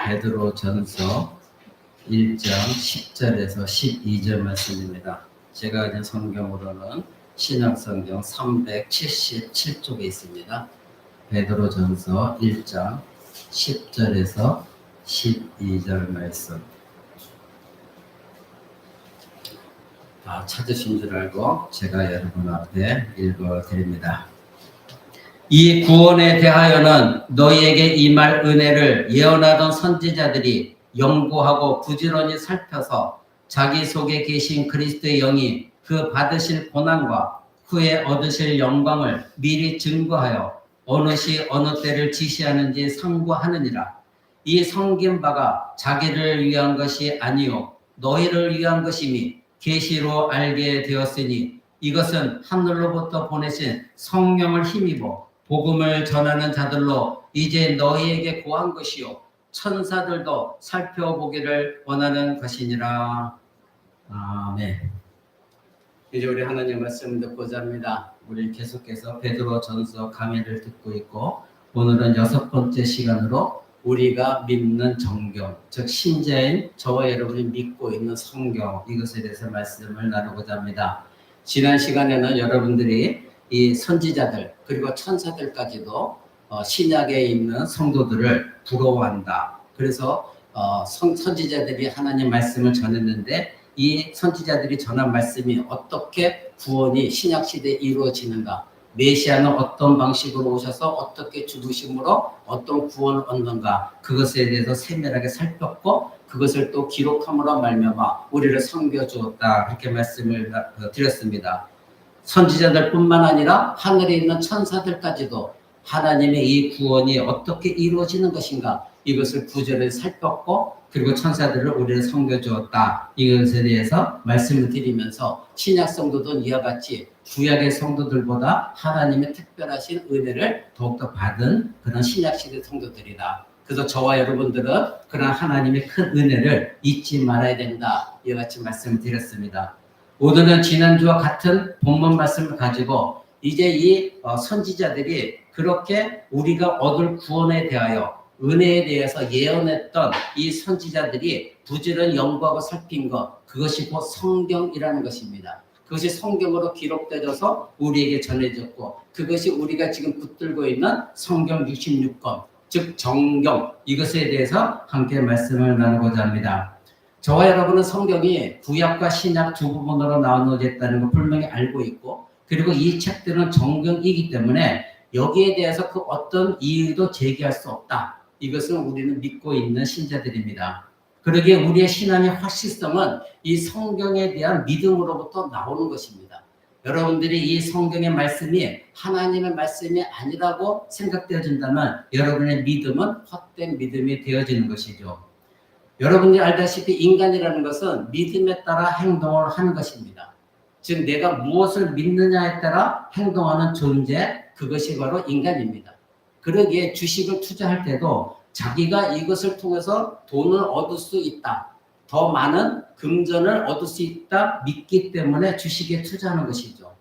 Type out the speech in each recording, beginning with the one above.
베드로전서 1장 10절에서 12절 말씀입니다. 제가 가진 성경으로는 신약성경 377쪽에 있습니다. 베드로전서 1장 10절에서 12절 말씀. 찾으신 줄 알고 제가 여러분 앞에 읽어드립니다. 이 구원에 대하여는 너희에게 임할 은혜를 예언하던 선지자들이 연구하고 부지런히 살펴서 자기 속에 계신 그리스도의 영이 그 받으실 고난과 후에 얻으실 영광을 미리 증거하여 어느 시 어느 때를 지시하는지 상고하느니라. 이 성긴 바가 자기를 위한 것이 아니요 너희를 위한 것이니 계시로 알게 되었으니 이것은 하늘로부터 보내신 성령을 힘입어 복음을 전하는 자들로 이제 너희에게 고한 것이요 천사들도 살펴보기를 원하는 것이니라. 아멘. 이제 우리 하나님 말씀 듣고자 합니다. 우리 계속해서 베드로전서 강의를 듣고 있고 오늘은 6번째 시간으로 우리가 믿는 정경, 즉 신자인 저와 여러분이 믿고 있는 성경, 이것에 대해서 말씀을 나누고자 합니다. 지난 시간에는 여러분들이 이 선지자들 그리고 천사들까지도 신약에 있는 성도들을 부러워한다. 그래서 선지자들이 하나님 말씀을 전했는데 이 선지자들이 전한 말씀이 어떻게 구원이 신약 시대에 이루어지는가, 메시아는 어떤 방식으로 오셔서 어떻게 죽으심으로 어떤 구원을 얻는가, 그것에 대해서 세밀하게 살폈고 그것을 또 기록함으로 말미암아 우리를 섬겨주었다, 그렇게 말씀을 드렸습니다. 선지자들뿐만 아니라 하늘에 있는 천사들까지도 하나님의 이 구원이 어떻게 이루어지는 것인가, 이것을 구절에 살폈고 그리고 천사들을 우리를 섬겨주었다, 이것에 대해서 말씀을 드리면서 신약 성도들은 이와 같이 구약의 성도들보다 하나님의 특별하신 은혜를 더욱더 받은 그런 신약 시대 성도들이다. 그래서 저와 여러분들은 그런 하나님의 큰 은혜를 잊지 말아야 된다, 이와 같이 말씀을 드렸습니다. 오늘은 지난주와 같은 본문 말씀을 가지고 이제 이 선지자들이 그렇게 우리가 얻을 구원에 대하여 은혜에 대해서 예언했던 이 선지자들이 부지런히 연구하고 살핀 것, 그것이 곧 성경이라는 것입니다. 그것이 성경으로 기록되어서 우리에게 전해졌고 그것이 우리가 지금 붙들고 있는 성경 66권, 즉 정경, 이것에 대해서 함께 말씀을 나누고자 합니다. 저와 여러분은 성경이 구약과 신약 두 부분으로 나누어졌다는 걸 분명히 알고 있고 그리고 이 책들은 정경이기 때문에 여기에 대해서 그 어떤 이의도 제기할 수 없다. 이것은 우리는 믿고 있는 신자들입니다. 그러기에 우리의 신앙의 확실성은 이 성경에 대한 믿음으로부터 나오는 것입니다. 여러분들이 이 성경의 말씀이 하나님의 말씀이 아니라고 생각되어진다면 여러분의 믿음은 헛된 믿음이 되어지는 것이죠. 여러분들이 알다시피 인간이라는 것은 믿음에 따라 행동을 하는 것입니다. 즉 내가 무엇을 믿느냐에 따라 행동하는 존재, 그것이 바로 인간입니다. 그러기에 주식을 투자할 때도 자기가 이것을 통해서 돈을 얻을 수 있다, 더 많은 금전을 얻을 수 있다 믿기 때문에 주식에 투자하는 것이죠.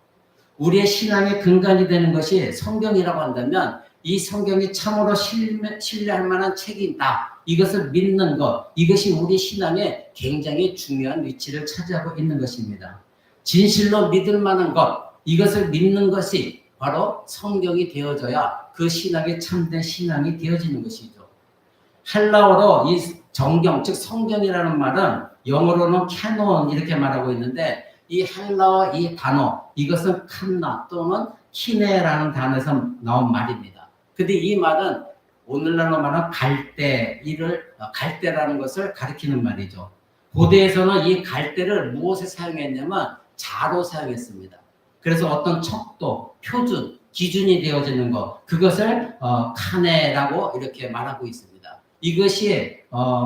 우리의 신앙의 근간이 되는 것이 성경이라고 한다면 이 성경이 참으로 신뢰할 만한 책이다, 이것을 믿는 것, 이것이 우리 신앙에 굉장히 중요한 위치를 차지하고 있는 것입니다. 진실로 믿을 만한 것, 이것을 믿는 것이 바로 성경이 되어져야 그 신앙이 참된 신앙이 되어지는 것이죠. 헬라어로 이 정경, 즉 성경이라는 말은 영어로는 캐논 이렇게 말하고 있는데 이 헬라어 이 단어, 이것은 칸나 또는 키네라는 단어에서 나온 말입니다. 근데 이 말은 오늘날로 말하면 갈대라는 것을 가리키는 말이죠. 고대에서는 이 갈대를 무엇에 사용했냐면 자로 사용했습니다. 그래서 어떤 척도, 표준, 기준이 되어지는 것, 그것을 카네라고 이렇게 말하고 있습니다. 이것이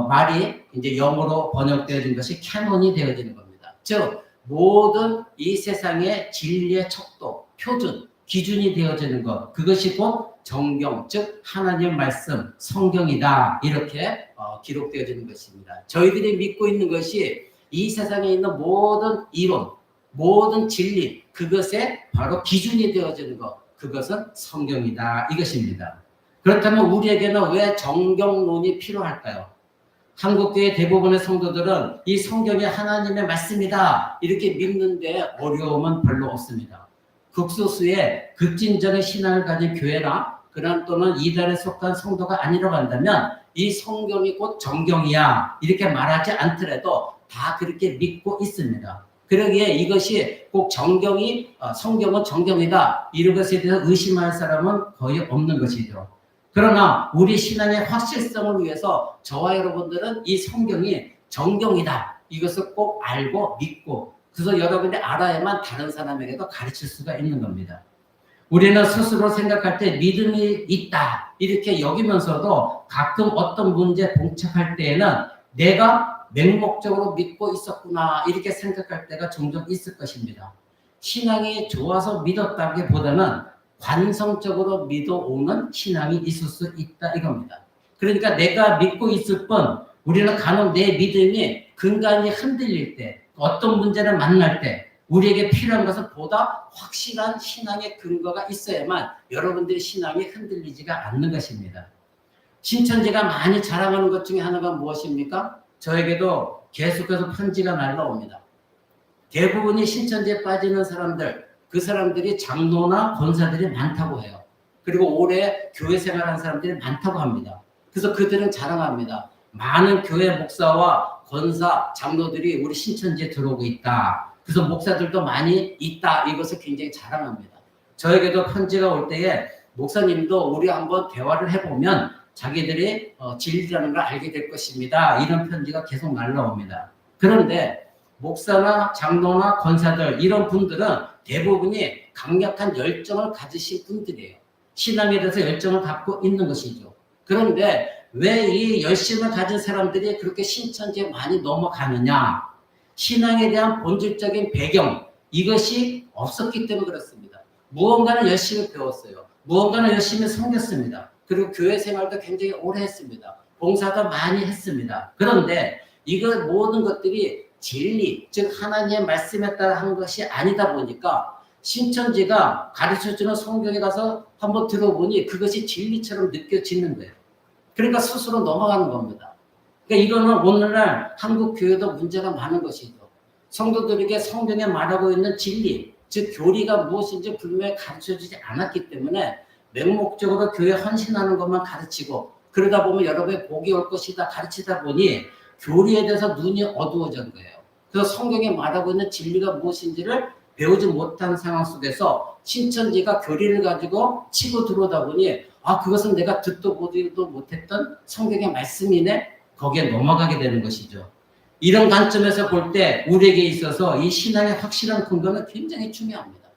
말이 이제 영어로 번역되어진 것이 캐논이 되어지는 겁니다. 즉 모든 이 세상의 진리의 척도, 표준, 기준이 되어지는 것, 그것이 곧 정경, 즉 하나님의 말씀, 성경이다, 이렇게 기록되어지는 것입니다. 저희들이 믿고 있는 것이 이 세상에 있는 모든 이론, 모든 진리, 그것에 바로 기준이 되어지는 것, 그것은 성경이다, 이것입니다. 그렇다면 우리에게는 왜 정경론이 필요할까요? 한국교회 대부분의 성도들은 이 성경이 하나님의 말씀이다 이렇게 믿는데 어려움은 별로 없습니다. 극소수의 급진적인 신앙을 가진 교회나 그런 또는 이단에 속한 성도가 아니라고 한다면 이 성경이 곧 정경이야 이렇게 말하지 않더라도 다 그렇게 믿고 있습니다. 그러기에 이것이 꼭 성경은 정경이다 이런 것에 대해서 의심할 사람은 거의 없는 것이죠. 그러나 우리 신앙의 확실성을 위해서 저와 여러분들은 이 성경이 정경이다 이것을 꼭 알고 믿고 그래서 여러분이 알아야만 다른 사람에게도 가르칠 수가 있는 겁니다. 우리는 스스로 생각할 때 믿음이 있다 이렇게 여기면서도 가끔 어떤 문제에 봉착할 때에는 내가 맹목적으로 믿고 있었구나 이렇게 생각할 때가 종종 있을 것입니다. 신앙이 좋아서 믿었다기보다는 관성적으로 믿어오는 신앙이 있을 수 있다 이겁니다. 그러니까 내가 믿고 있을 뿐 우리는 간혹 내 믿음이 근간이 흔들릴 때 어떤 문제를 만날 때 우리에게 필요한 것은 보다 확실한 신앙의 근거가 있어야만 여러분들의 신앙이 흔들리지가 않는 것입니다. 신천지가 많이 자랑하는 것 중에 하나가 무엇입니까? 저에게도 계속해서 편지가 날라옵니다. 대부분이 신천지에 빠지는 사람들, 그 사람들이 장로나 권사들이 많다고 해요. 그리고 오래 교회 생활한 사람들이 많다고 합니다. 그래서 그들은 자랑합니다. 많은 교회 목사와 권사, 장로들이 우리 신천지에 들어오고 있다. 그래서 목사들도 많이 있다. 이것을 굉장히 자랑합니다. 저에게도 편지가 올 때에 목사님도 우리 한번 대화를 해보면 자기들이 진리라는 걸 알게 될 것입니다. 이런 편지가 계속 날라옵니다. 그런데 목사나 장로나 권사들 이런 분들은 대부분이 강력한 열정을 가지신 분들이에요. 신앙에 대해서 열정을 갖고 있는 것이죠. 그런데 왜 이 열심을 가진 사람들이 그렇게 신천지에 많이 넘어가느냐? 신앙에 대한 본질적인 배경 이것이 없었기 때문에 그렇습니다. 무언가는 열심히 배웠어요. 무언가는 열심히 섬겼습니다. 그리고 교회 생활도 굉장히 오래 했습니다. 봉사도 많이 했습니다. 그런데 이거 모든 것들이 진리, 즉 하나님의 말씀에 따라 한 것이 아니다 보니까 신천지가 가르쳐주는 성경에 가서 한번 들어보니 그것이 진리처럼 느껴지는 거예요. 그러니까 스스로 넘어가는 겁니다. 그러니까 이거는 오늘날 한국 교회도 문제가 많은 것이죠. 성도들에게 성경에 말하고 있는 진리, 즉 교리가 무엇인지 분명히 가르쳐주지 않았기 때문에 맹목적으로 교회에 헌신하는 것만 가르치고 그러다 보면 여러분의 복이 올 것이다 가르치다 보니 교리에 대해서 눈이 어두워진 거예요. 그래서 성경에 말하고 있는 진리가 무엇인지를 배우지 못한 상황 속에서 신천지가 교리를 가지고 치고 들어오다 보니 그것은 내가 듣도 보지도 못했던 성경의 말씀이네 거기에 넘어가게 되는 것이죠. 이런 관점에서 볼 때 우리에게 있어서 이 신앙의 확실한 근거는 굉장히 중요합니다.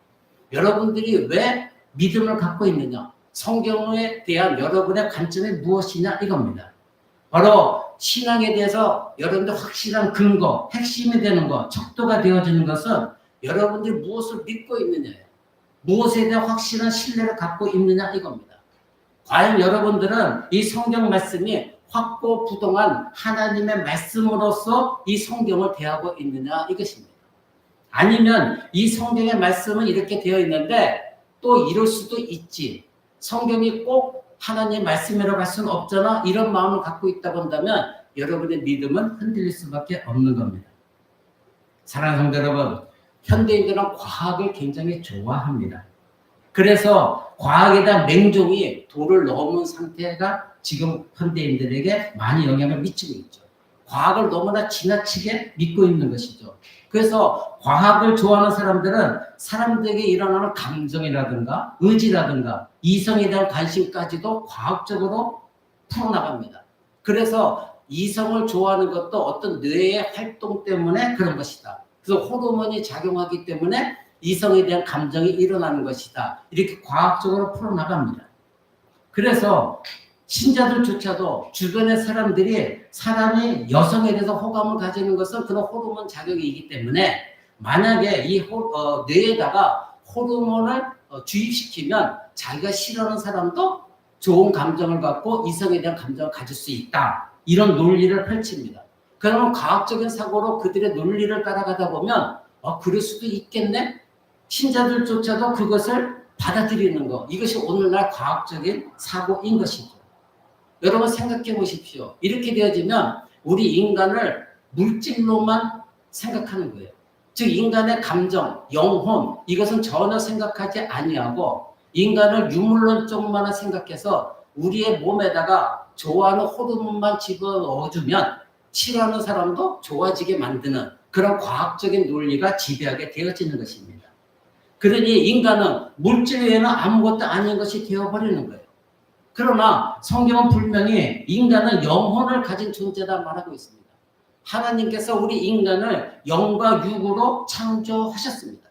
여러분들이 왜 믿음을 갖고 있느냐? 성경에 대한 여러분의 관점이 무엇이냐 이겁니다. 바로 신앙에 대해서 여러분들 확실한 근거, 핵심이 되는 것, 척도가 되어지는 것은 여러분들이 무엇을 믿고 있느냐예요. 무엇에 대한 확실한 신뢰를 갖고 있느냐 이겁니다. 과연 여러분들은 이 성경 말씀이 확고부동한 하나님의 말씀으로서 이 성경을 대하고 있느냐 이것입니다. 아니면 이 성경의 말씀은 이렇게 되어 있는데 또 이럴 수도 있지. 성경이 꼭 하나님의 말씀이라고 할 수는 없잖아. 이런 마음을 갖고 있다고 한다면 여러분의 믿음은 흔들릴 수밖에 없는 겁니다. 사랑하는 성도 여러분, 현대인들은 과학을 굉장히 좋아합니다. 그래서 과학에 대한 맹종이 도를 넘은 상태가 지금 현대인들에게 많이 영향을 미치고 있죠. 과학을 너무나 지나치게 믿고 있는 것이죠. 그래서 과학을 좋아하는 사람들은 사람들에게 일어나는 감정이라든가 의지라든가 이성에 대한 관심까지도 과학적으로 풀어나갑니다. 그래서 이성을 좋아하는 것도 어떤 뇌의 활동 때문에 그런 것이다. 그래서 호르몬이 작용하기 때문에 이성에 대한 감정이 일어나는 것이다. 이렇게 과학적으로 풀어나갑니다. 그래서 신자들조차도 주변의 사람들이 사람이 여성에 대해서 호감을 가지는 것은 그런 호르몬 작용이기 때문에 만약에 이 뇌에다가 호르몬을 주입시키면 자기가 싫어하는 사람도 좋은 감정을 갖고 이성에 대한 감정을 가질 수 있다. 이런 논리를 펼칩니다. 그러면 과학적인 사고로 그들의 논리를 따라가다 보면 그럴 수도 있겠네? 신자들조차도 그것을 받아들이는 것. 이것이 오늘날 과학적인 사고인 것이죠. 여러분 생각해 보십시오. 이렇게 되어지면 우리 인간을 물질로만 생각하는 거예요. 즉 인간의 감정, 영혼 이것은 전혀 생각하지 아니하고 인간을 유물론적만 생각해서 우리의 몸에다가 좋아하는 호르몬만 집어넣어주면 싫어하는 사람도 좋아지게 만드는 그런 과학적인 논리가 지배하게 되어지는 것입니다. 그러니 인간은 물질 외에는 아무것도 아닌 것이 되어버리는 거예요. 그러나 성경은 분명히 인간은 영혼을 가진 존재다 말하고 있습니다. 하나님께서 우리 인간을 영과 육으로 창조하셨습니다.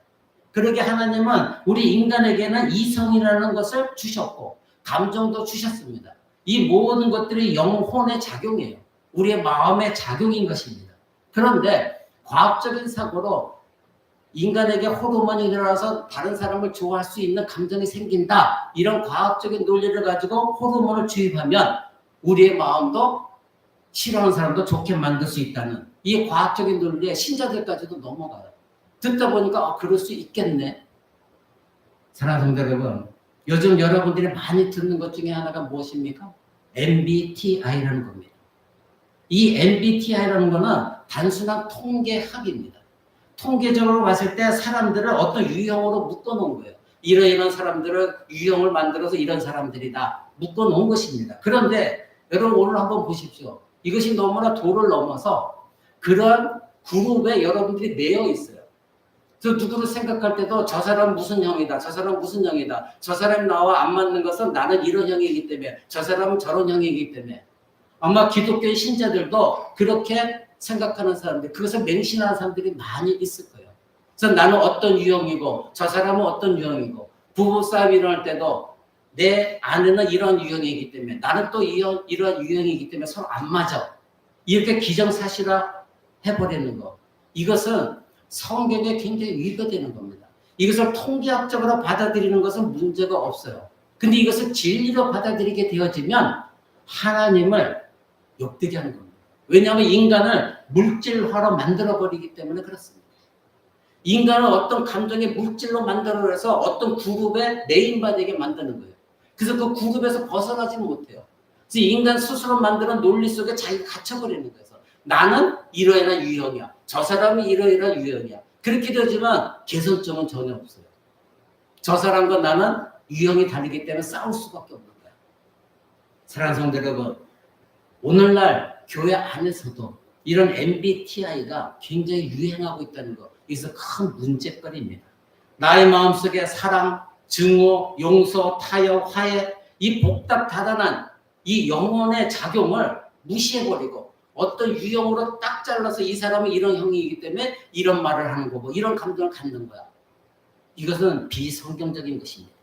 그러게 하나님은 우리 인간에게는 이성이라는 것을 주셨고 감정도 주셨습니다. 이 모든 것들이 영혼의 작용이에요. 우리의 마음의 작용인 것입니다. 그런데 과학적인 사고로 인간에게 호르몬이 일어나서 다른 사람을 좋아할 수 있는 감정이 생긴다. 이런 과학적인 논리를 가지고 호르몬을 주입하면 우리의 마음도 싫어하는 사람도 좋게 만들 수 있다는 이 과학적인 논리에 신자들까지도 넘어가요. 듣다 보니까 그럴 수 있겠네. 사랑하는 성도 여러분, 요즘 여러분들이 많이 듣는 것 중에 하나가 무엇입니까? MBTI라는 겁니다. 이 MBTI라는 거는 단순한 통계학입니다. 통계적으로 봤을 때 사람들을 어떤 유형으로 묶어놓은 거예요. 이런 사람들을 유형을 만들어서 이런 사람들이다. 묶어놓은 것입니다. 그런데 여러분 오늘 한번 보십시오. 이것이 너무나 도를 넘어서 그런 그룹에 여러분들이 매여 있어요. 그래서 누구를 생각할 때도 저 사람 무슨 형이다. 저 사람 무슨 형이다. 저 사람이 나와 안 맞는 것은 나는 이런 형이기 때문에 저 사람은 저런 형이기 때문에 아마 기독교의 신자들도 그렇게 생각하는 사람들, 그것을 맹신하는 사람들이 많이 있을 거예요. 그래서 나는 어떤 유형이고 저 사람은 어떤 유형이고 부부싸움이 일어날 때도 내 아내는 이런 유형이기 때문에 나는 또 이런 유형이기 때문에 서로 안 맞아. 이렇게 기정사실화 해버리는 거. 이것은 성경에 굉장히 위배되는 겁니다. 이것을 통계학적으로 받아들이는 것은 문제가 없어요. 근데 이것을 진리로 받아들이게 되어지면 하나님을 욕되게 하는 겁니다. 왜냐하면 인간을 물질화로 만들어버리기 때문에 그렇습니다. 인간은 어떤 감정의 물질로 만들어서 어떤 그룹에 메인바되게 만드는 거예요. 그래서 그 그룹에서 벗어나지는 못해요. 그래서 인간 스스로 만드는 논리 속에 자기가 갇혀버리는 거예요. 나는 이러이러한 유형이야. 저 사람이 이러이러한 유형이야. 그렇게 되지만 개선점은 전혀 없어요. 저 사람과 나는 유형이 다르기 때문에 싸울 수밖에 없는 거야. 사랑하는 성도 여러분, 오늘날 교회 안에서도 이런 MBTI가 굉장히 유행하고 있다는 거, 여기서 큰 문제거리입니다. 나의 마음속에 사랑, 증오, 용서, 타협, 화해, 이 복잡다단한 이 영혼의 작용을 무시해버리고 어떤 유형으로 딱 잘라서 이 사람은 이런 형이기 때문에 이런 말을 하는 거고 이런 감정을 갖는 거야. 이것은 비성경적인 것입니다.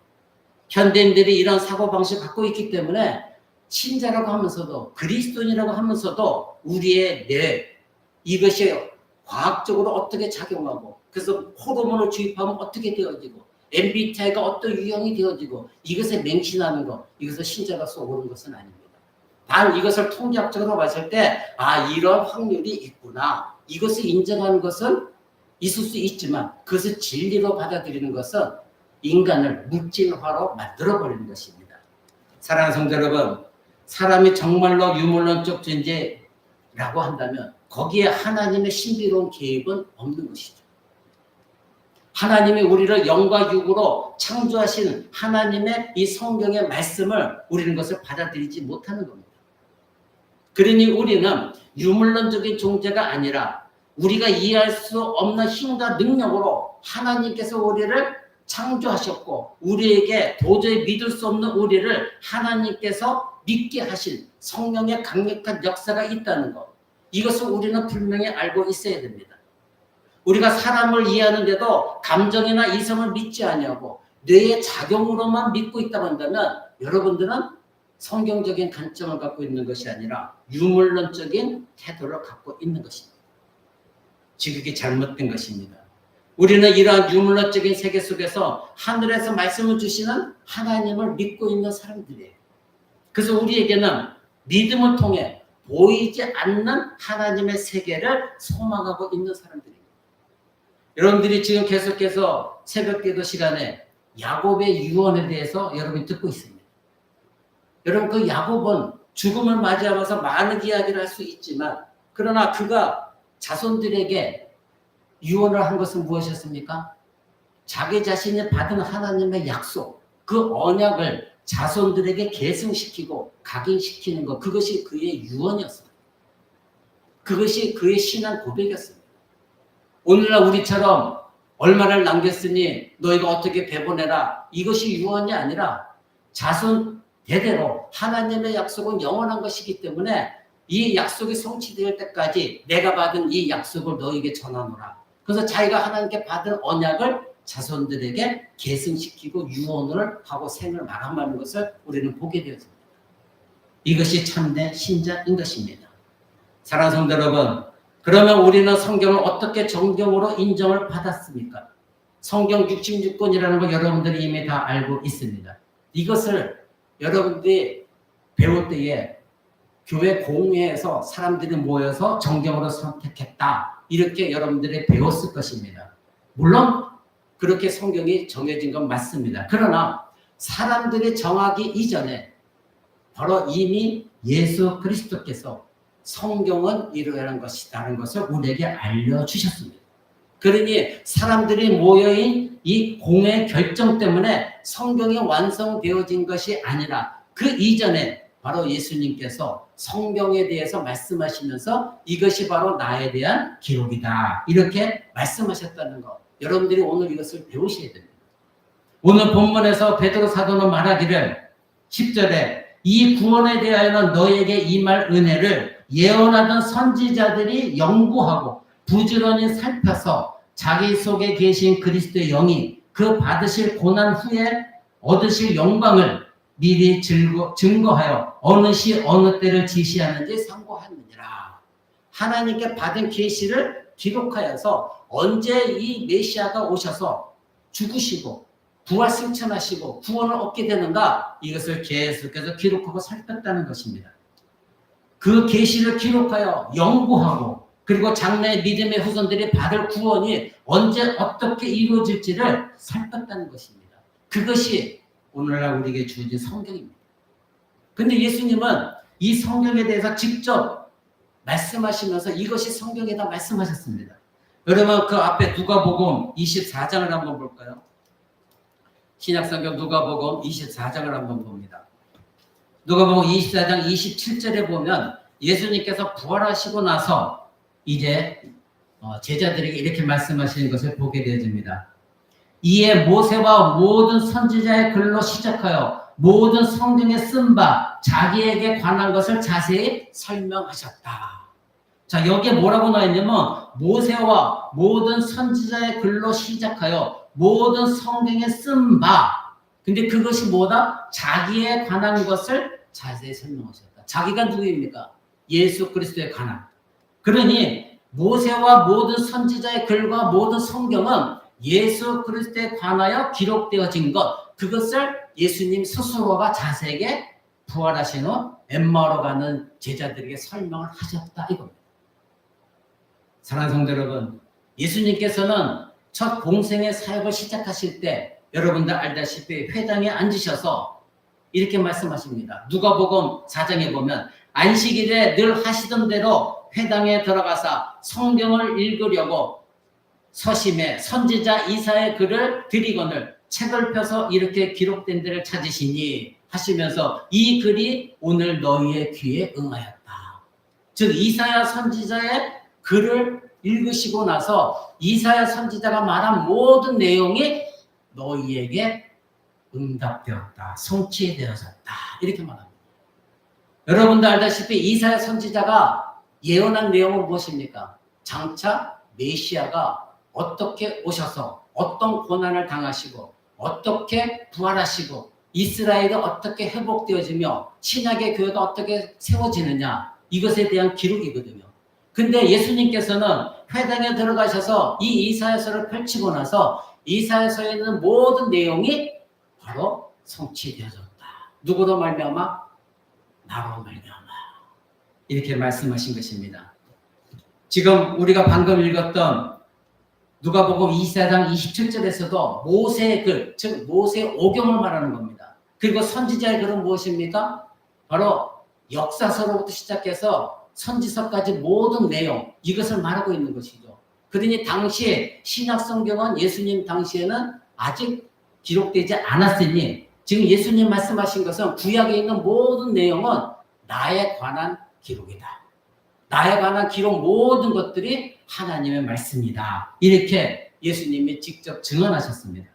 현대인들이 이런 사고방식을 갖고 있기 때문에 신자라고 하면서도 그리스도인이라고 하면서도 우리의 뇌 이것이 과학적으로 어떻게 작용하고 그래서 호르몬을 주입하면 어떻게 되어지고 MBTI가 어떤 유형이 되어지고 이것에 맹신하는 것, 이것을 신자가 쏘고는 것은 아닙니다. 단 이것을 통계학적으로 봤을 때 이런 확률이 있구나. 이것을 인정하는 것은 있을 수 있지만 그것을 진리로 받아들이는 것은 인간을 물질화로 만들어버리는 것입니다. 사랑하는 성도 여러분, 사람이 정말로 유물론적 존재라고 한다면 거기에 하나님의 신비로운 개입은 없는 것이죠. 하나님이 우리를 영과 육으로 창조하신 하나님의 이 성경의 말씀을 우리는 것을 받아들이지 못하는 겁니다. 그러니 우리는 유물론적인 존재가 아니라 우리가 이해할 수 없는 힘과 능력으로 하나님께서 우리를 창조하셨고 우리에게 도저히 믿을 수 없는 우리를 하나님께서 믿게 하신 성령의 강력한 역사가 있다는 것. 이것을 우리는 분명히 알고 있어야 됩니다. 우리가 사람을 이해하는데도 감정이나 이성을 믿지 아니하고 뇌의 작용으로만 믿고 있다고 한다면 여러분들은 성경적인 관점을 갖고 있는 것이 아니라 유물론적인 태도를 갖고 있는 것입니다. 지극히 잘못된 것입니다. 우리는 이러한 유물론적인 세계 속에서 하늘에서 말씀을 주시는 하나님을 믿고 있는 사람들이에요. 그래서 우리에게는 믿음을 통해 보이지 않는 하나님의 세계를 소망하고 있는 사람들입니다. 여러분들이 지금 계속해서 새벽기도 시간에 야곱의 유언에 대해서 여러분이 듣고 있습니다. 여러분 그 야곱은 죽음을 맞이하면서 많은 이야기를 할 수 있지만 그러나 그가 자손들에게 유언을 한 것은 무엇이었습니까? 자기 자신이 받은 하나님의 약속, 그 언약을 자손들에게 계승시키고 각인시키는 것, 그것이 그의 유언이었습니다. 그것이 그의 신앙 고백이었습니다. 오늘날 우리처럼 얼마를 남겼으니 너희가 어떻게 배보내라, 이것이 유언이 아니라 자손 대대로 하나님의 약속은 영원한 것이기 때문에 이 약속이 성취될 때까지 내가 받은 이 약속을 너희에게 전하노라. 그래서 자기가 하나님께 받은 언약을 자손들에게 계승시키고 유언을 하고 생을 마감하는 것을 우리는 보게 되었습니다. 이것이 참된 신자인 것입니다. 사랑하는 성도 여러분, 그러면 우리는 성경을 어떻게 정경으로 인정을 받았습니까? 성경 66권이라는 걸 여러분들이 이미 다 알고 있습니다. 이것을 여러분들이 배울 때에 교회 공회에서 사람들이 모여서 정경으로 선택했다, 이렇게 여러분들이 배웠을 것입니다. 물론 그렇게 성경이 정해진 건 맞습니다. 그러나 사람들이 정하기 이전에 바로 이미 예수 그리스도께서 성경은 이러한 것이라는 것을 우리에게 알려주셨습니다. 그러니 사람들이 모여인 이 공회 결정 때문에 성경이 완성되어진 것이 아니라 그 이전에 바로 예수님께서 성경에 대해서 말씀하시면서 이것이 바로 나에 대한 기록이다, 이렇게 말씀하셨다는 것, 여러분들이 오늘 이것을 배우셔야 됩니다. 오늘 본문에서 베드로 사도는 말하기를 10절에 이 구원에 대하여는 너에게 임할 은혜를 예언하던 선지자들이 연구하고 부지런히 살펴서 자기 속에 계신 그리스도의 영이 그 받으실 고난 후에 얻으실 영광을 미리 증거하여 어느 시 어느 때를 지시하는지 상고하느니라. 하나님께 받은 계시를 기록하여서 언제 이 메시아가 오셔서 죽으시고 부활 승천하시고 구원을 얻게 되는가, 이것을 계속해서 기록하고 살폈다는 것입니다. 그 계시를 기록하여 연구하고 그리고 장래의 믿음의 후손들이 받을 구원이 언제 어떻게 이루어질지를 살폈다는 것입니다. 그것이 오늘날 우리에게 주어진 성경입니다. 근데 예수님은 이 성경에 대해서 직접 말씀하시면서 이것이 성경에다 말씀하셨습니다. 여러분 그 앞에 누가복음 24장을 한번 볼까요? 신약성경 누가복음 24장을 한번 봅니다. 누가복음 24장 27절에 보면 예수님께서 부활하시고 나서 이제 제자들에게 이렇게 말씀하시는 것을 보게 되어집니다. 이에 모세와 모든 선지자의 글로 시작하여 모든 성경에 쓴 바 자기에게 관한 것을 자세히 설명하셨다. 자, 여기에 뭐라고 나와 있냐면 모세와 모든 선지자의 글로 시작하여 모든 성경에 쓴 바, 근데 그것이 뭐다? 자기에 관한 것을 자세히 설명하셨다. 자기가 누구입니까? 예수 그리스도에 관한. 그러니 모세와 모든 선지자의 글과 모든 성경은 예수 그리스도에 관하여 기록되어진 것, 그것을 예수님 스스로가 자세하게 부활하신 후 엠마오로 가는 제자들에게 설명을 하셨다, 이겁니다. 사랑하는 성도 여러분, 예수님께서는 첫 공생의 사역을 시작하실 때 여러분들 알다시피 회당에 앉으셔서 이렇게 말씀하십니다. 누가복음 4장에 보면 안식일에 늘 하시던 대로 회당에 들어가서 성경을 읽으려고 서심해 선지자 이사의 글을 드리거늘 책을 펴서 이렇게 기록된 데를 찾으시니 하시면서 이 글이 오늘 너희의 귀에 응하였다. 즉 이사야 선지자의 글을 읽으시고 나서 이사야 선지자가 말한 모든 내용이 너희에게 응답되었다, 성취되어졌다, 이렇게 말합니다. 여러분도 알다시피 이사야 선지자가 예언한 내용은 무엇입니까? 장차 메시아가 어떻게 오셔서 어떤 고난을 당하시고 어떻게 부활하시고 이스라엘이 어떻게 회복되어지며 신약의 교회가 어떻게 세워지느냐, 이것에 대한 기록이거든요. 근데 예수님께서는 회당에 들어가셔서 이 이사야서를 펼치고 나서 이사야서에 있는 모든 내용이 바로 성취되어졌다. 누구로 말미암아? 나로 말미암아. 이렇게 말씀하신 것입니다. 지금 우리가 방금 읽었던 누가복음 24장 27절에서도 모세의 글, 즉 모세의 오경을 말하는 겁니다. 그리고 선지자의 글은 무엇입니까? 바로 역사서로부터 시작해서 선지서까지 모든 내용 이것을 말하고 있는 것이죠. 그러니 당시에 신약 성경은 예수님 당시에는 아직 기록되지 않았으니 지금 예수님 말씀하신 것은 구약에 있는 모든 내용은 나에 관한 기록이다. 나에 관한 기록 모든 것들이 하나님의 말씀이다. 이렇게 예수님이 직접 증언하셨습니다.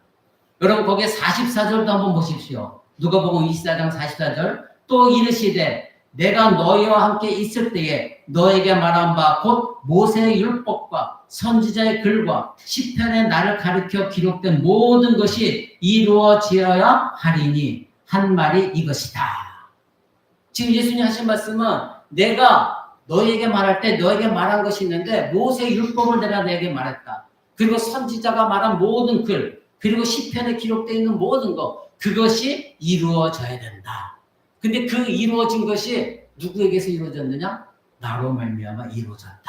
여러분 거기에 44절도 한번 보십시오. 누가복음 24장 44절 또 이르시되 내가 너희와 함께 있을 때에 너에게 말한 바 곧 모세의 율법과 선지자의 글과 시편의 나를 가리켜 기록된 모든 것이 이루어지어야 하리니 한 말이 이것이다. 지금 예수님 하신 말씀은 내가 너희에게 말할 때 너에게 말한 것이 있는데 모세의 율법을 내가 너에게 말했다. 그리고 선지자가 말한 모든 글 그리고 시편에 기록되어 있는 모든 것 그것이 이루어져야 된다. 근데 그 이루어진 것이 누구에게서 이루어졌느냐? 나로 말미암아 이루어졌다.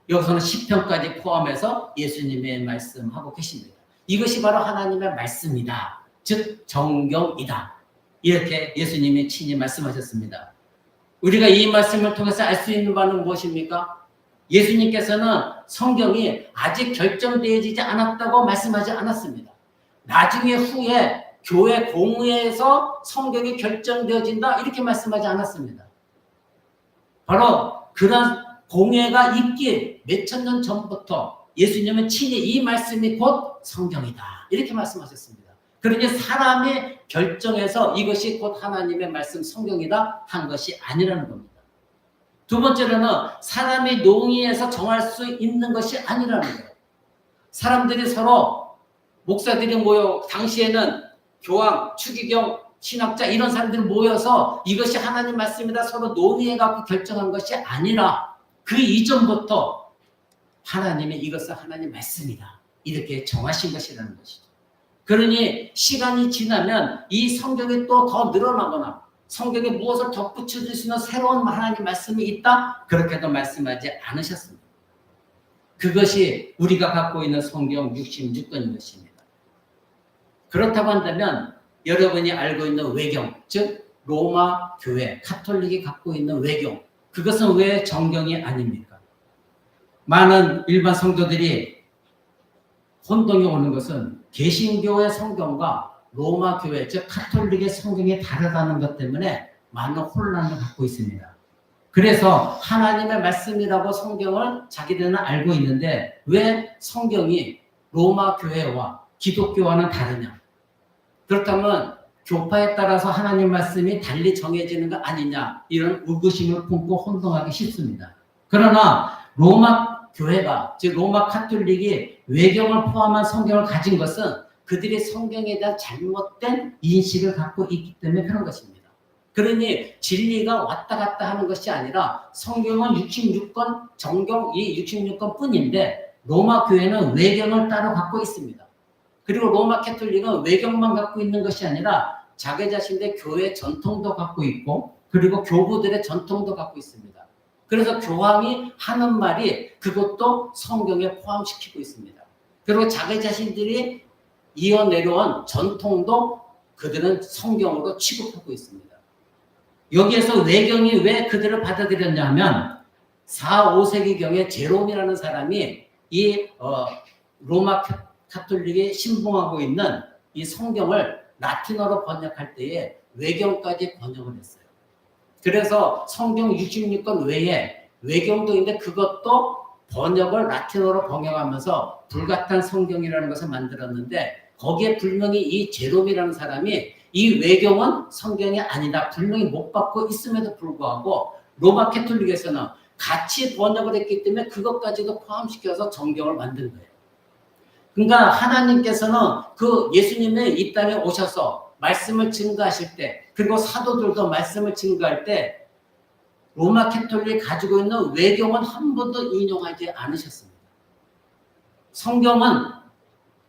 여기서는 시편까지 포함해서 예수님의 말씀하고 계십니다. 이것이 바로 하나님의 말씀이다. 즉 정경이다. 이렇게 예수님이 친히 말씀하셨습니다. 우리가 이 말씀을 통해서 알 수 있는 바는 무엇입니까? 예수님께서는 성경이 아직 결정되어지지 않았다고 말씀하지 않았습니다. 나중에 후에 교회 공회에서 성경이 결정되어진다 이렇게 말씀하지 않았습니다. 바로 그런 공회가 있기 몇천 년 전부터 예수님은 친히 이 말씀이 곧 성경이다 이렇게 말씀하셨습니다. 그러니 사람이 결정해서 이것이 곧 하나님의 말씀 성경이다 한 것이 아니라는 겁니다. 두 번째로는 사람이 논의해서 정할 수 있는 것이 아니라는 거예요. 사람들이 서로 목사들이 모여 당시에는 교황, 추기경, 신학자 이런 사람들이 모여서 이것이 하나님 말씀이다 서로 논의해갖고 결정한 것이 아니라 그 이전부터 하나님이 이것은 하나님 말씀이다 이렇게 정하신 것이라는 것이죠. 그러니 시간이 지나면 이 성경이 또 더 늘어나거나 성경에 무엇을 덧붙여줄 수 있는 새로운 하나님 말씀이 있다 그렇게도 말씀하지 않으셨습니다. 그것이 우리가 갖고 있는 성경 66권인 것입니다. 그렇다고 한다면 여러분이 알고 있는 외경, 즉 로마 교회, 카톨릭이 갖고 있는 외경, 그것은 왜 정경이 아닙니까? 많은 일반 성도들이 혼동이 오는 것은 개신교의 성경과 로마 교회, 즉 카톨릭의 성경이 다르다는 것 때문에 많은 혼란을 갖고 있습니다. 그래서 하나님의 말씀이라고 성경을 자기들은 알고 있는데 왜 성경이 로마 교회와 기독교와는 다르냐? 그렇다면 교파에 따라서 하나님 말씀이 달리 정해지는 거 아니냐? 이런 의구심을 품고 혼동하기 쉽습니다. 그러나 로마 교회가, 즉 로마 카톨릭이 외경을 포함한 성경을 가진 것은 그들이 성경에 대한 잘못된 인식을 갖고 있기 때문에 그런 것입니다. 그러니 진리가 왔다 갔다 하는 것이 아니라 성경은 66권, 정경 이 66권 뿐인데 로마 교회는 외경을 따로 갖고 있습니다. 그리고 로마 캐톨릭은 외경만 갖고 있는 것이 아니라 자기 자신의 교회 전통도 갖고 있고 그리고 교부들의 전통도 갖고 있습니다. 그래서 교황이 하는 말이 그것도 성경에 포함시키고 있습니다. 그리고 자기 자신들이 이어내려온 전통도 그들은 성경으로 취급하고 있습니다. 여기에서 외경이 왜 그들을 받아들였냐면 4, 5세기경에 제롬이라는 사람이 이 로마 카톨릭에 신봉하고 있는 이 성경을 라틴어로 번역할 때에 외경까지 번역을 했어요. 그래서 성경 66권 외에 외경도 있는데 그것도 번역을 라틴어로 번역하면서 불같은 성경이라는 것을 만들었는데 거기에 분명히 이 제롬이라는 사람이 이 외경은 성경이 아니다. 분명히 못 받고 있음에도 불구하고 로마 캐톨릭에서는 같이 번역을 했기 때문에 그것까지도 포함시켜서 정경을 만든 거예요. 그러니까 하나님께서는 그 예수님이 이 땅에 오셔서 말씀을 증거하실 때 그리고 사도들도 말씀을 증거할 때 로마 캐톨릭이 가지고 있는 외경은 한 번도 인용하지 않으셨습니다. 성경은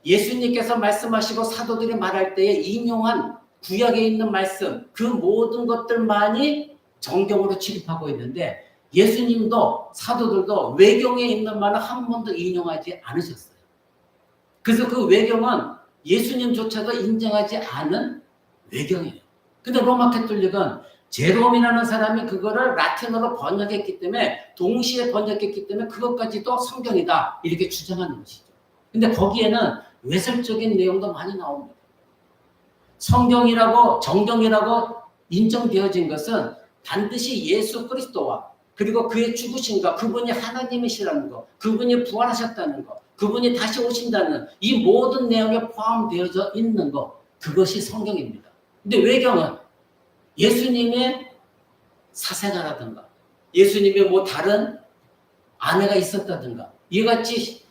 예수님께서 말씀하시고 사도들이 말할 때에 인용한 구약에 있는 말씀 그 모든 것들만이 정경으로 취급하고 있는데 예수님도 사도들도 외경에 있는 말은 한 번도 인용하지 않으셨어요. 그래서 그 외경은 예수님조차도 인정하지 않은 외경이에요. 근데 로마 캐톨릭은 제롬이라는 사람이 그거를 라틴어로 번역했기 때문에 동시에 번역했기 때문에 그것까지도 성경이다 이렇게 주장하는 것이죠. 근데 거기에는 외설적인 내용도 많이 나옵니다. 성경이라고 정경이라고 인정되어진 것은 반드시 예수 그리스도와 그리고 그의 죽으심과 그분이 하나님이시라는 것, 그분이 부활하셨다는 것, 그분이 다시 오신다는 이 모든 내용에 포함되어져 있는 것, 그것이 성경입니다. 근데 외경은 예수님의 사생아라든가 예수님의 뭐 다른 아내가 있었다든가 이같이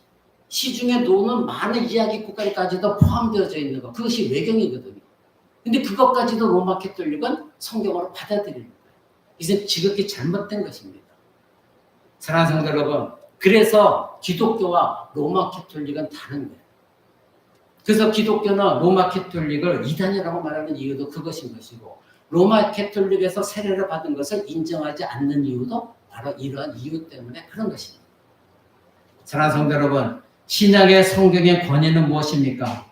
시중에 놓는 많은 이야기까지도 포함되어져 있는 것, 그것이 외경이거든요. 근데 그것까지도 로마 캐톨릭은 성경으로 받아들이는 거예요. 이제 지극히 잘못된 것입니다. 사랑하는 성도 여러분, 그래서 기독교와 로마 캐톨릭은 다른 거예요. 그래서 기독교는 로마 캐톨릭을 이단이라고 말하는 이유도 그것인 것이고 로마 캐톨릭에서 세례를 받은 것을 인정하지 않는 이유도 바로 이러한 이유 때문에 그런 것입니다. 사랑하는 성도 여러분, 신약의 성경의 권위는 무엇입니까?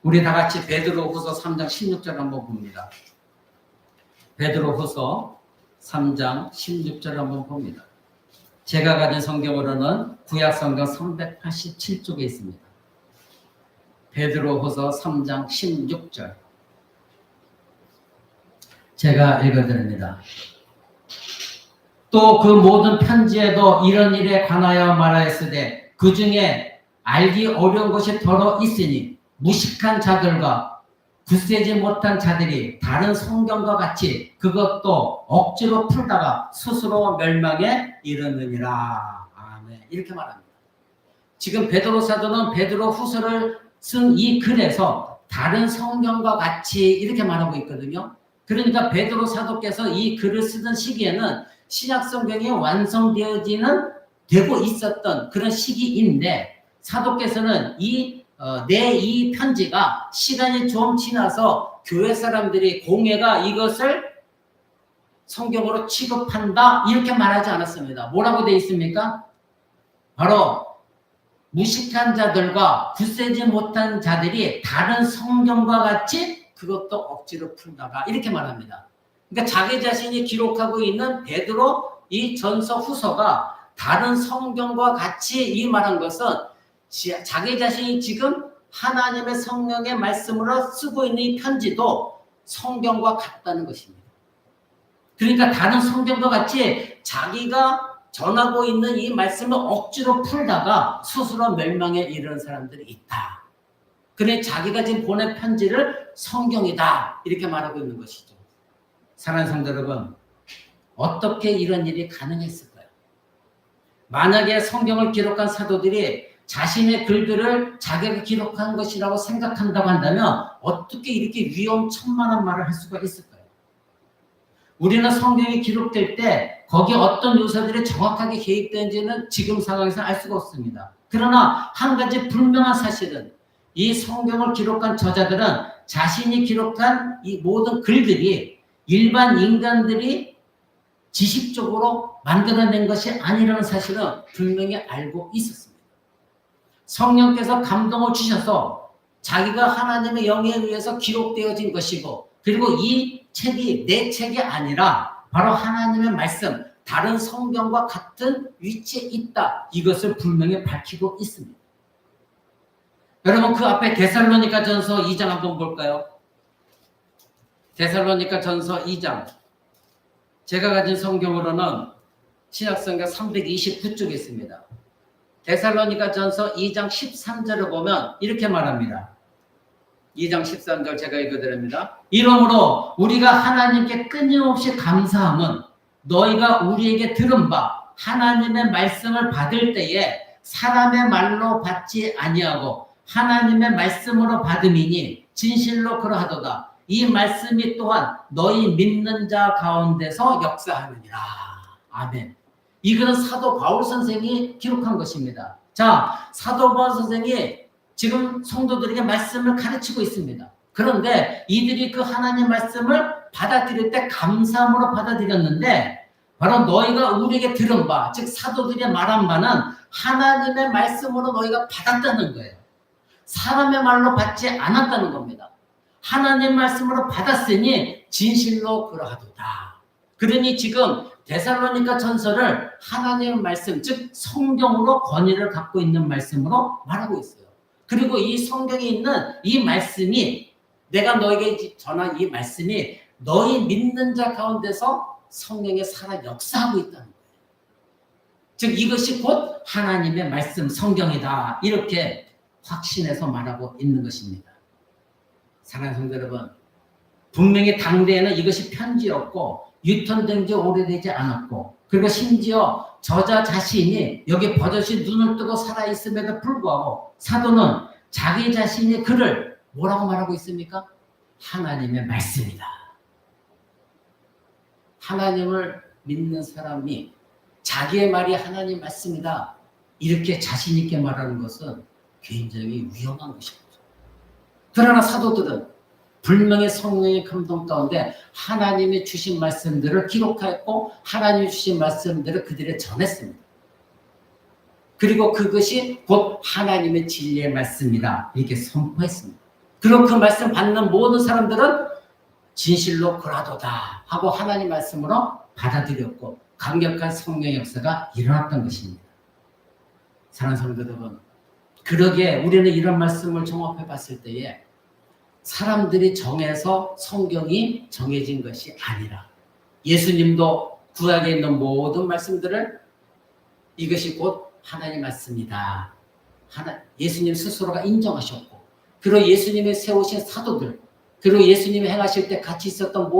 우리 다 같이 베드로후서 3장 16절 한번 봅니다. 베드로후서 3장 16절 한번 봅니다. 제가 가진 성경으로는 구약 성경 387쪽에 있습니다. 베드로후서 3장 16절. 제가 읽어드립니다. 또 그 모든 편지에도 이런 일에 관하여 말하였으되 그 중에 알기 어려운 것이 더러 있으니 무식한 자들과 굳세지 못한 자들이 다른 성경과 같이 그것도 억지로 풀다가 스스로 멸망에 이르느니라. 아멘. 이렇게 말합니다. 지금 베드로 사도는 베드로 후서를 쓴 이 글에서 다른 성경과 같이 이렇게 말하고 있거든요. 그러니까 베드로 사도께서 이 글을 쓰던 시기에는 신약 성경이 완성되어지는 되고 있었던 그런 시기인데 사도께서는 이 편지가 시간이 좀 지나서 교회 사람들이 공회가 이것을 성경으로 취급한다 이렇게 말하지 않았습니다. 뭐라고 되어 있습니까? 바로 무식한 자들과 굳세지 못한 자들이 다른 성경과 같이 그것도 억지로 풀다가 이렇게 말합니다. 그러니까 자기 자신이 기록하고 있는 베드로 이 전서 후서가 다른 성경과 같이 이 말한 것은 자기 자신이 지금 하나님의 성령의 말씀으로 쓰고 있는 이 편지도 성경과 같다는 것입니다. 그러니까 다른 성경과 같이 자기가 전하고 있는 이 말씀을 억지로 풀다가 스스로 멸망에 이르는 사람들이 있다. 그래 자기가 지금 보낸 편지를 성경이다 이렇게 말하고 있는 것이죠. 사랑하는 성도 여러분, 어떻게 이런 일이 가능했을까요? 만약에 성경을 기록한 사도들이 자신의 글들을 자기가 기록한 것이라고 생각한다고 한다면 어떻게 이렇게 위험천만한 말을 할 수가 있을까요? 우리는 성경이 기록될 때 거기에 어떤 요소들이 정확하게 개입되는지는 지금 상황에서 알 수가 없습니다. 그러나 한 가지 분명한 사실은 이 성경을 기록한 저자들은 자신이 기록한 이 모든 글들이 일반 인간들이 지식적으로 만들어낸 것이 아니라는 사실은 분명히 알고 있었습니다. 성령께서 감동을 주셔서 자기가 하나님의 영에 의해서 기록되어진 것이고 그리고 이 책이 내 책이 아니라 바로 하나님의 말씀, 다른 성경과 같은 위치에 있다. 이것을 분명히 밝히고 있습니다. 여러분 그 앞에 데살로니가 전서 2장 한번 볼까요? 데살로니가 전서 2장. 제가 가진 성경으로는 신약성경 329쪽에 있습니다. 데살로니가 전서 2장 13절을 보면 이렇게 말합니다. 2장 13절 제가 읽어드립니다. 이러므로 우리가 하나님께 끊임없이 감사함은 너희가 우리에게 들은 바 하나님의 말씀을 받을 때에 사람의 말로 받지 아니하고 하나님의 말씀으로 받음이니 진실로 그러하도다. 이 말씀이 또한 너희 믿는 자 가운데서 역사하느니라. 아멘. 이거는 사도 바울 선생이 기록한 것입니다. 자, 사도 바울 선생이 지금 성도들에게 말씀을 가르치고 있습니다. 그런데 이들이 그 하나님 말씀을 받아들일 때 감사함으로 받아들였는데 바로 너희가 우리에게 들은 바, 즉 사도들이 말한 바는 하나님의 말씀으로 너희가 받았다는 거예요. 사람의 말로 받지 않았다는 겁니다. 하나님 말씀으로 받았으니 진실로 그러하도다. 그러니 지금 데살로니가 전서를 하나님의 말씀, 즉 성경으로 권위를 갖고 있는 말씀으로 말하고 있어요. 그리고 이 성경에 있는 이 말씀이, 내가 너에게 전한 이 말씀이 너희 믿는 자 가운데서 성령에 살아 역사하고 있다는 거예요. 즉 이것이 곧 하나님의 말씀, 성경이다. 이렇게 확신해서 말하고 있는 것입니다. 사랑하는 성도 여러분, 분명히 당대에는 이것이 편지였고 유통된 지 오래되지 않았고, 그리고 심지어 저자 자신이 여기 버젓이 눈을 뜨고 살아있음에도 불구하고 사도는 자기 자신이 그를 뭐라고 말하고 있습니까? 하나님의 말씀이다. 하나님을 믿는 사람이 자기의 말이 하나님 말씀이다, 이렇게 자신 있게 말하는 것은 굉장히 위험한 것입니다. 그러나 사도들은 분명히 성령의 감동 가운데 하나님이 주신 말씀들을 기록하였고 하나님이 주신 말씀들을 그들에게 전했습니다. 그리고 그것이 곧 하나님의 진리의 말씀이다, 이렇게 선포했습니다. 그리고 그 말씀 받는 모든 사람들은 진실로 그라도다 하고 하나님 말씀으로 받아들였고 강력한 성령의 역사가 일어났던 것입니다. 사랑하는 성도 여러분, 그러기에 우리는 이런 말씀을 종합해 봤을 때에 사람들이 정해서 성경이 정해진 것이 아니라 예수님도 구약에 있는 모든 말씀들을 이것이 곧 하나님 말씀이다, 예수님 스스로가 인정하셨고, 그리고 예수님이 세우신 사도들, 그리고 예수님이 행하실 때 같이 있었던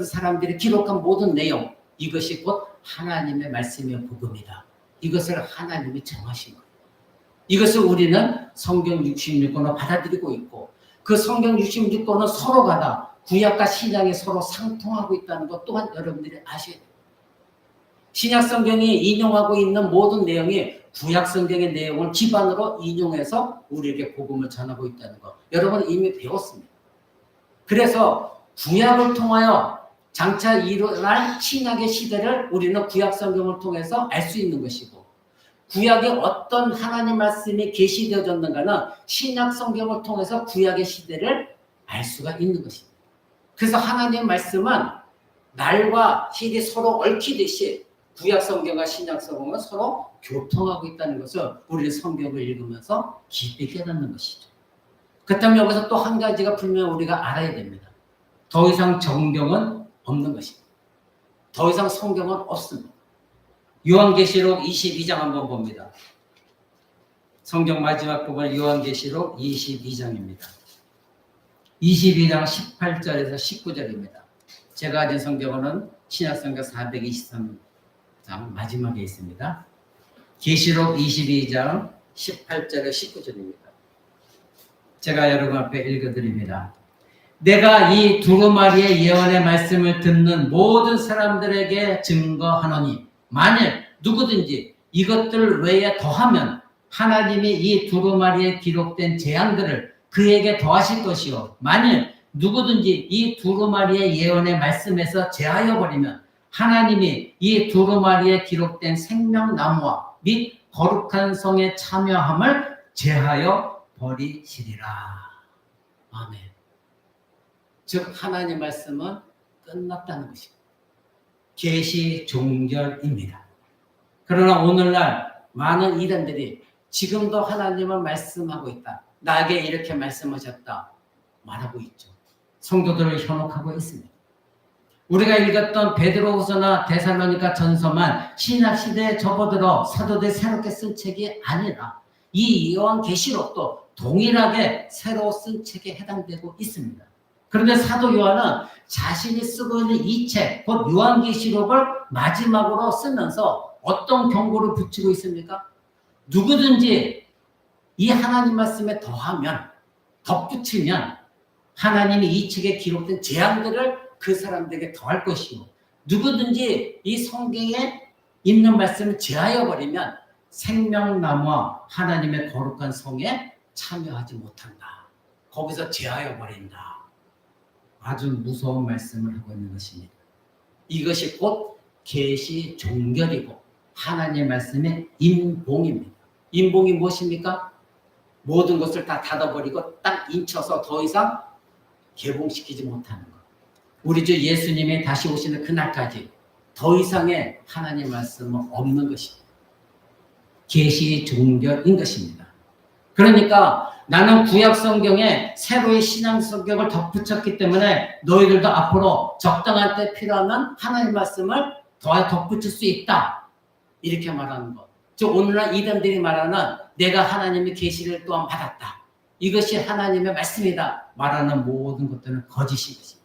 사람들이 기록한 모든 내용, 이것이 곧 하나님의 말씀의 복음이다. 이것을 하나님이 정하신 거예요. 이것을 우리는 성경 66권을 받아들이고 있고, 그 성경 66권은 서로가 다 구약과 신약이 서로 상통하고 있다는 것 또한 여러분들이 아셔야 돼요. 신약 성경이 인용하고 있는 모든 내용이 구약 성경의 내용을 기반으로 인용해서 우리에게 복음을 전하고 있다는 것, 여러분은 이미 배웠습니다. 그래서 구약을 통하여 장차 일어날 신약의 시대를 우리는 구약 성경을 통해서 알 수 있는 것이고, 구약에 어떤 하나님 말씀이 계시되어졌는가는 신약 성경을 통해서 구약의 시대를 알 수가 있는 것입니다. 그래서 하나님의 말씀은 날과 hil이 서로 얽히듯이 구약 성경과 신약 성경은 서로 교통하고 있다는 것을 우리 성경을 읽으면서 깊이 깨닫는 것이죠. 그렇다면 여기서 또 한 가지가 분명히 우리가 알아야 됩니다. 더 이상 정경은 없는 것입니다. 더 이상 성경은 없습니다. 요한계시록 22장 한번 봅니다. 성경 마지막 부분 요한계시록 22장입니다. 22장 18절에서 19절입니다. 제가 가진 성경은 신약성경 423장 마지막에 있습니다. 계시록 22장 18절에 19절입니다. 제가 여러분 앞에 읽어드립니다. 내가 이 두루마리의 예언의 말씀을 듣는 모든 사람들에게 증거하노니 만일 누구든지 이것들 외에 더하면 하나님이 이 두루마리에 기록된 재앙들을 그에게 더하실 것이요, 만일 누구든지 이 두루마리의 예언의 말씀에서 제하여 버리면 하나님이 이 두루마리에 기록된 생명나무와 및 거룩한 성에 참여함을 제하여 버리시리라. 아멘. 즉 하나님 말씀은 끝났다는 것입니다. 계시 종결입니다. 그러나 오늘날 많은 이단들이 지금도 하나님을 말씀하고 있다, 나에게 이렇게 말씀하셨다 말하고 있죠. 성도들을 현혹하고 있습니다. 우리가 읽었던 베드로후서나 데살로니가 전서만 신약 시대에 접어들어 사도들이 새롭게 쓴 책이 아니라 이 요한계시록도 동일하게 새로 쓴 책에 해당되고 있습니다. 그런데 사도 요한은 자신이 쓰고 있는 이 책, 곧 요한계시록을 마지막으로 쓰면서 어떤 경고를 붙이고 있습니까? 누구든지 이 하나님 말씀에 더하면, 덧붙이면 하나님이 이 책에 기록된 재앙들을 그 사람들에게 더할 것이고, 누구든지 이 성경에 있는 말씀을 제하여 버리면 생명나무와 하나님의 거룩한 성에 참여하지 못한다. 거기서 제하여 버린다. 아주 무서운 말씀을 하고 있는 것입니다. 이것이 곧 계시 종결이고 하나님의 말씀의 인봉입니다. 인봉이 무엇입니까? 모든 것을 다 닫아버리고 딱 인쳐서 더 이상 개봉시키지 못하는 것. 우리 주 예수님이 다시 오시는 그날까지 더 이상의 하나님 말씀은 없는 것입니다. 계시 종교인 것입니다. 그러니까 나는 구약 성경에 새로의 신앙 성경을 덧붙였기 때문에 너희들도 앞으로 적당한 때 필요하면 하나님 말씀을 더 덧붙일 수 있다. 이렇게 말하는 것. 즉 오늘날 이단들이 말하는 내가 하나님의 계시를 또한 받았다. 이것이 하나님의 말씀이다. 말하는 모든 것들은 거짓인 것입니다.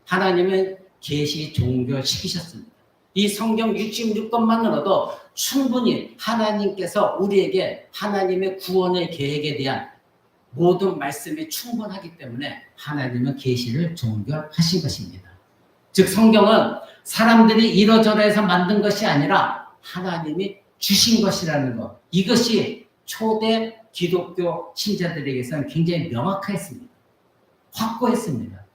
하나님은 계시 종교시키셨습니다. 이 성경 66권만으로도 충분히 하나님께서 우리에게 하나님의 구원의 계획에 대한 모든 말씀이 충분하기 때문에 하나님은 계시를 종결하신 것입니다. 즉 성경은 사람들이 이러저러해서 만든 것이 아니라 하나님이 주신 것이라는 것. 이것이 초대 기독교 신자들에게서는 굉장히 명확했습니다. 확고했습니다.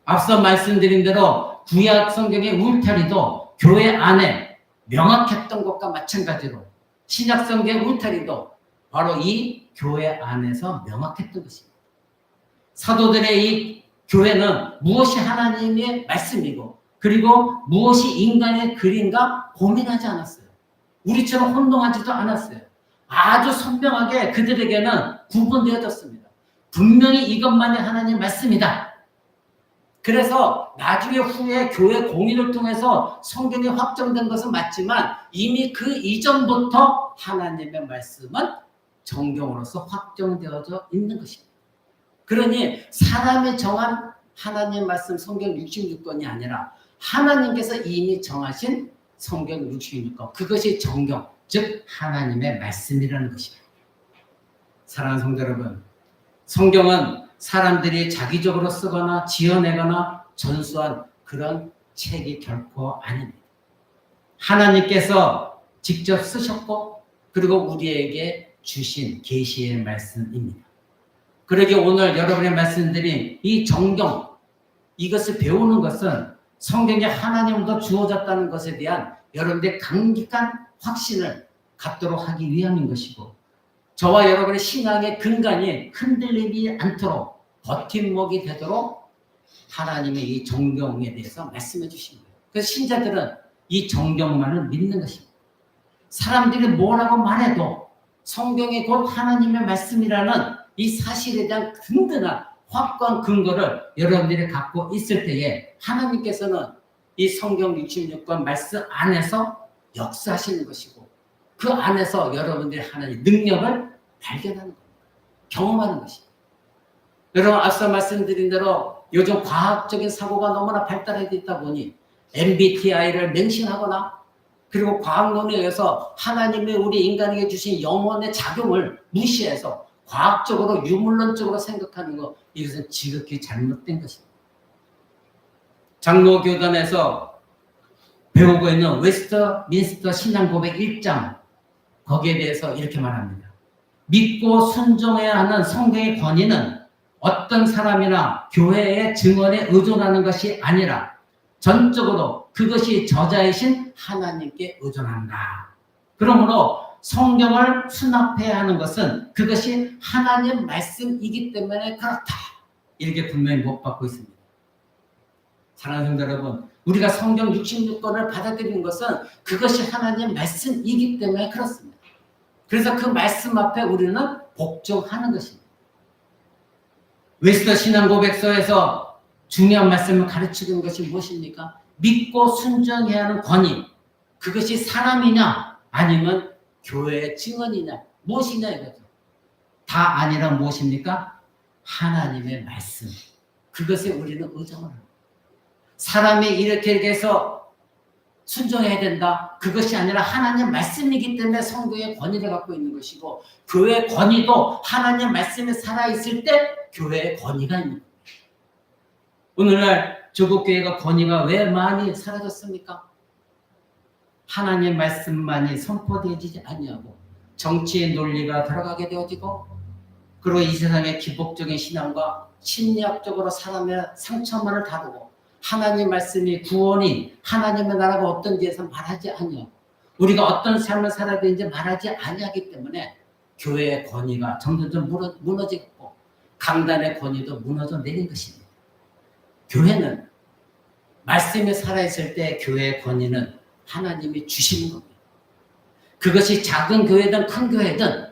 앞서 말씀드린 대로 구약 성경의 울타리도 교회 안에 명확했던 것과 마찬가지로 신약 성경의 울타리도 바로 이 교회 안에서 명확했던 것입니다. 사도들의 이 교회는 무엇이 하나님의 말씀이고 그리고 무엇이 인간의 글인가 고민하지 않았어요. 우리처럼 혼동하지도 않았어요. 아주 선명하게 그들에게는 구분되어졌습니다. 분명히 이것만이 하나님 말씀이다. 그래서 나중에 후에 교회 공의를 통해서 성경이 확정된 것은 맞지만 이미 그 이전부터 하나님의 말씀은 정경으로서 확정되어져 있는 것입니다. 그러니 사람이 정한 하나님의 말씀 성경 66권이 아니라 하나님께서 이미 정하신 성경 66권 그것이 정경 즉 하나님의 말씀이라는 것입니다. 사랑하는 성도 여러분, 성경은 사람들이 자기적으로 쓰거나 지어내거나 전수한 그런 책이 결코 아닙니다. 하나님께서 직접 쓰셨고 그리고 우리에게 주신 계시의 말씀입니다. 그러기에 오늘 여러분의 말씀드린 이 정경 이것을 배우는 것은 성경에 하나님으로부터 주어졌다는 것에 대한 여러분들의 강력한 확신을 갖도록 하기 위함인 것이고 저와 여러분의 신앙의 근간이 흔들리지 않도록 버팀목이 되도록 하나님의 이 정경에 대해서 말씀해 주신 거예요. 그래서 신자들은 이 정경만을 믿는 것입니다. 사람들이 뭐라고 말해도 성경이 곧 하나님의 말씀이라는 이 사실에 대한 든든한 확고한 근거를 여러분들이 갖고 있을 때에 하나님께서는 이 성경 66권 말씀 안에서 역사하시는 것이고 그 안에서 여러분들이 하나님의 능력을 발견하는 겁니다. 경험하는 것입니다. 여러분 앞서 말씀드린 대로 요즘 과학적인 사고가 너무나 발달해 있다 보니 MBTI를 맹신하거나 그리고 과학론에 의해서 하나님의 우리 인간에게 주신 영혼의 작용을 무시해서 과학적으로 유물론적으로 생각하는 것 이것은 지극히 잘못된 것입니다. 장로교단에서 배우고 있는 웨스트민스터 신앙고백 1장 거기에 대해서 이렇게 말합니다. 믿고 순종해야 하는 성경의 권위는 어떤 사람이나 교회의 증언에 의존하는 것이 아니라 전적으로 그것이 저자이신 하나님께 의존한다. 그러므로 성경을 수납해야 하는 것은 그것이 하나님 말씀이기 때문에 그렇다. 이렇게 분명히 못 받고 있습니다. 사랑하는 성도 여러분, 우리가 성경 66권을 받아들이는 것은 그것이 하나님 말씀이기 때문에 그렇습니다. 그래서 그 말씀 앞에 우리는 복종하는 것입니다. 웨스터 신앙고백서에서 중요한 말씀을 가르치는 것이 무엇입니까? 믿고 순종해야 하는 권위. 그것이 사람이냐 아니면 교회의 증언이냐 무엇이냐 이거죠. 다 아니라 무엇입니까? 하나님의 말씀. 그것에 우리는 의존을 합니다. 사람이 이렇게 해서 순종해야 된다. 그것이 아니라 하나님 말씀이기 때문에 성도의 권위를 갖고 있는 것이고 교회의 권위도 하나님 말씀에 살아있을 때 교회의 권위가 있는 겁니다. 오늘날 조국교회가 권위가 왜 많이 사라졌습니까? 하나님 말씀만이 선포되어지지 아니하고 정치의 논리가 들어가게 되어지고 그리고 이 세상의 기복적인 신앙과 심리학적으로 사람의 상처만을 다루고 하나님 말씀이 구원이 하나님의 나라가 어떤지에서 말하지 아니하고 우리가 어떤 삶을 살아야 되는지 말하지 아니하기 때문에 교회의 권위가 점점 무너지고 강단의 권위도 무너져 내린 것입니다. 교회는 말씀이 살아있을 때 교회의 권위는 하나님이 주시는 겁니다. 그것이 작은 교회든 큰 교회든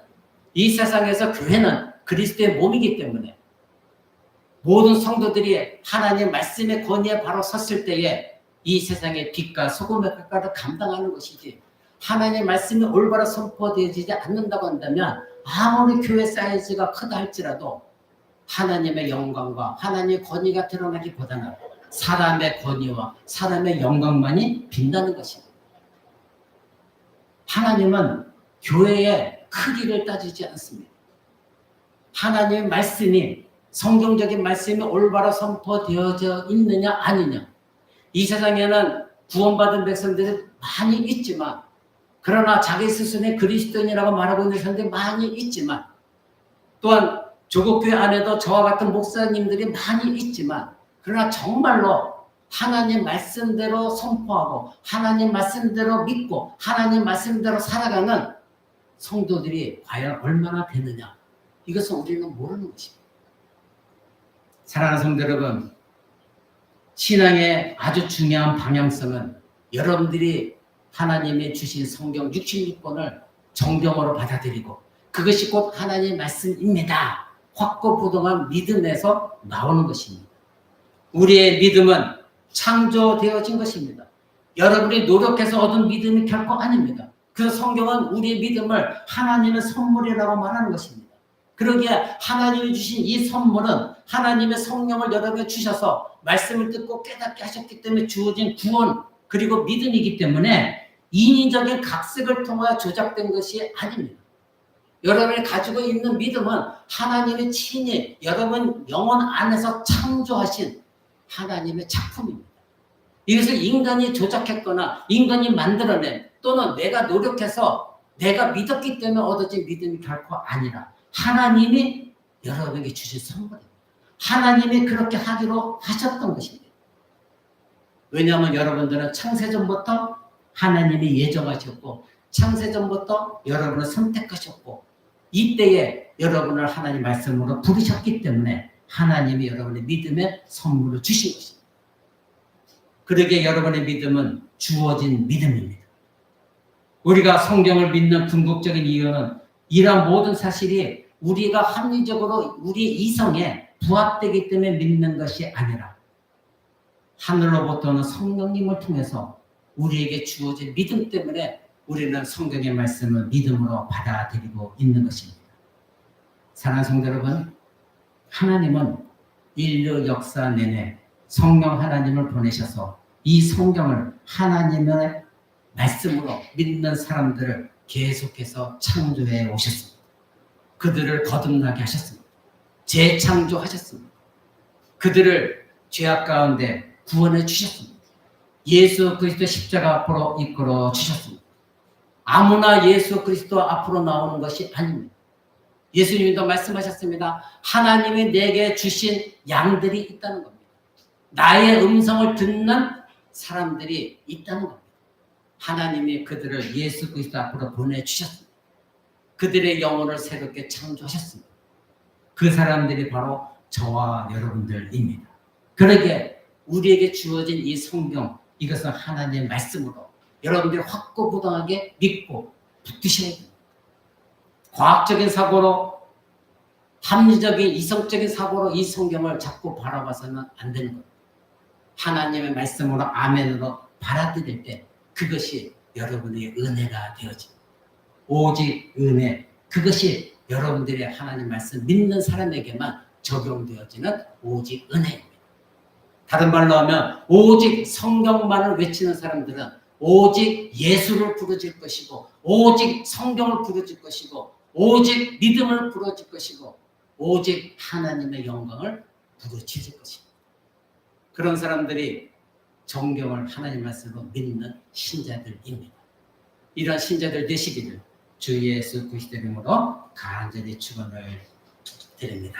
이 세상에서 교회는 그리스도의 몸이기 때문에 모든 성도들이 하나님의 말씀의 권위에 바로 섰을 때에 이 세상의 빛과 소금의 빛깔을 감당하는 것이지, 하나님의 말씀이 올바로 선포되어지지 않는다고 한다면 아무리 교회 사이즈가 크다 할지라도 하나님의 영광과 하나님의 권위가 드러나기보다는 사람의 권위와 사람의 영광만이 빛나는 것입니다. 하나님은 교회의 크기를 따지지 않습니다. 하나님의 말씀이, 성경적인 말씀이 올바로 선포되어져 있느냐 아니냐, 이 세상에는 구원받은 백성들이 많이 있지만, 그러나 자기 스스로는 그리스도인이라고 말하고 있는 사람들이 많이 있지만, 또한 조국교회 안에도 저와 같은 목사님들이 많이 있지만, 그러나 정말로 하나님 말씀대로 선포하고 하나님 말씀대로 믿고 하나님 말씀대로 살아가는 성도들이 과연 얼마나 되느냐, 이것은 우리는 모르는 것입니다. 사랑하는 성도 여러분, 신앙의 아주 중요한 방향성은 여러분들이 하나님이 주신 성경 66권을 정경으로 받아들이고 그것이 곧 하나님의 말씀입니다, 확고부동한 믿음에서 나오는 것입니다. 우리의 믿음은 창조되어진 것입니다. 여러분이 노력해서 얻은 믿음이 결코 아닙니다. 그래서 성경은 우리의 믿음을 하나님의 선물이라고 말하는 것입니다. 그러기에 하나님이 주신 이 선물은 하나님의 성령을 여러분에게 주셔서 말씀을 듣고 깨닫게 하셨기 때문에 주어진 구원 그리고 믿음이기 때문에 인위적인 각색을 통하여 조작된 것이 아닙니다. 여러분이 가지고 있는 믿음은 하나님의 친히 여러분 영혼 안에서 창조하신 하나님의 작품입니다. 이것을 인간이 조작했거나 인간이 만들어낸, 또는 내가 노력해서 내가 믿었기 때문에 얻어진 믿음이 결코 아니라 하나님이 여러분에게 주신 선물입니다. 하나님이 그렇게 하기로 하셨던 것입니다. 왜냐하면 여러분들은 창세전부터 하나님이 예정하셨고 창세전부터 여러분을 선택하셨고 이때에 여러분을 하나님 말씀으로 부르셨기 때문에 하나님이 여러분의 믿음의 선물을 주신 것입니다. 그러기에 여러분의 믿음은 주어진 믿음입니다. 우리가 성경을 믿는 궁극적인 이유는 이러한 모든 사실이 우리가 합리적으로 우리 이성에 부합되기 때문에 믿는 것이 아니라 하늘로부터 오는 성령님을 통해서 우리에게 주어진 믿음 때문에 우리는 성경의 말씀을 믿음으로 받아들이고 있는 것입니다. 사랑하는 성도 여러분, 하나님은 인류 역사 내내 성령 하나님을 보내셔서 이 성경을 하나님의 말씀으로 믿는 사람들을 계속해서 창조해 오셨습니다. 그들을 거듭나게 하셨습니다. 재창조하셨습니다. 그들을 죄악 가운데 구원해 주셨습니다. 예수 그리스도 십자가 앞으로 이끌어 주셨습니다. 아무나 예수 그리스도 앞으로 나오는 것이 아닙니다. 예수님도 말씀하셨습니다. 하나님이 내게 주신 양들이 있다는 겁니다. 나의 음성을 듣는 사람들이 있다는 겁니다. 하나님이 그들을 예수 그리스도 앞으로 보내주셨습니다. 그들의 영혼을 새롭게 창조하셨습니다. 그 사람들이 바로 저와 여러분들입니다. 그러기에 우리에게 주어진 이 성경, 이것은 하나님의 말씀으로 여러분들이 확고부동하게 믿고 붙드셔야 됩니다. 과학적인 사고로, 합리적인 이성적인 사고로 이 성경을 자꾸 바라봐서는 안 되는 겁니다. 하나님의 말씀으로 아멘으로 받아들일 때 그것이 여러분의 은혜가 되어집니다. 오직 은혜, 그것이 여러분들의 하나님 말씀 믿는 사람에게만 적용되어지는 오직 은혜입니다. 다른 말로 하면 오직 성경만을 외치는 사람들은 오직 예수를 부르질 것이고 오직 성경을 부르질 것이고 오직 믿음을 부르질 것이고 오직 하나님의 영광을 부르짖을 것입니다. 그런 사람들이 정경을 하나님 말씀으로 믿는 신자들입니다. 이런 신자들 되시기를 주 예수 그리스도의 이름으로 간절히 축원을 드립니다.